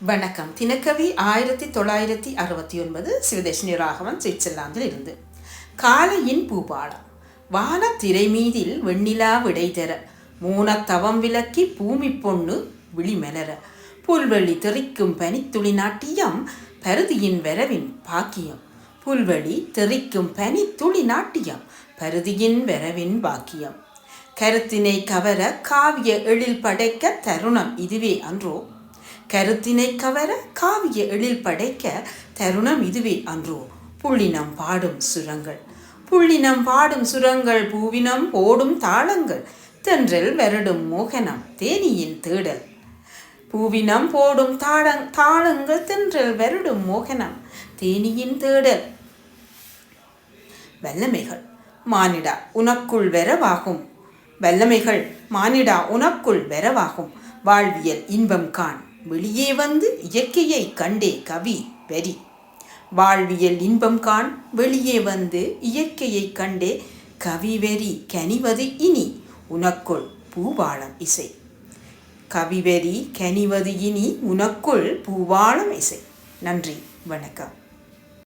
வணக்கம். தினக்கவி 1969 சிவதேஷினி ராகவன் சுவிட்சர்லாந்தில் இருந்து. காலையின் பூபாலம். வானத்திரை மீதில் வெண்ணிலா விடைதர மூனத்தவம் விலக்கி பூமி பொண்ணு விழிமலர புல்வெளி தெறிக்கும் பனித்துளி நாட்டியம் பருதியின் வரவின் பாக்கியம். புல்வெளி தெறிக்கும் பனித்துளி நாட்டியம் பருதியின் வரவின் பாக்கியம். கருத்தினை கவர காவிய எழில் படைக்க தருணம் இதுவே அன்றோ. கருத்தினை கவர காவிய எழில் படைக்க தருணம் இதுவே அன்றோ. புள்ளினம் பாடும் சுரங்கள் புள்ளினம் பாடும் சுரங்கள் பூவினம் போடும் தாளங்கள் தென்றல் வருடும் மோகனம் தேனியின் தேடல். பூவினம் போடும் தாளங்கள் தென்றல் வருடும் மோகனம் தேனியின் தேடல். வல்லமைகள் மானிடா உனக்குள் வரவாகும். வல்லமைகள் மானிடா உனக்குள் வரவாகும். வாழ்வியல் இன்பம் காண் வெளியே வந்து இயற்கையை கண்டே கவி வரி. வாழ்வியல் இன்பம் காண் வெளியே வந்து இயற்கையை கண்டே கவி வெறி கனிவது இனி உனக்குள் பூவாளம் இசை. கவிவெறி கனிவது இனி உனக்குள் பூவாளம் இசை. நன்றி, வணக்கம்.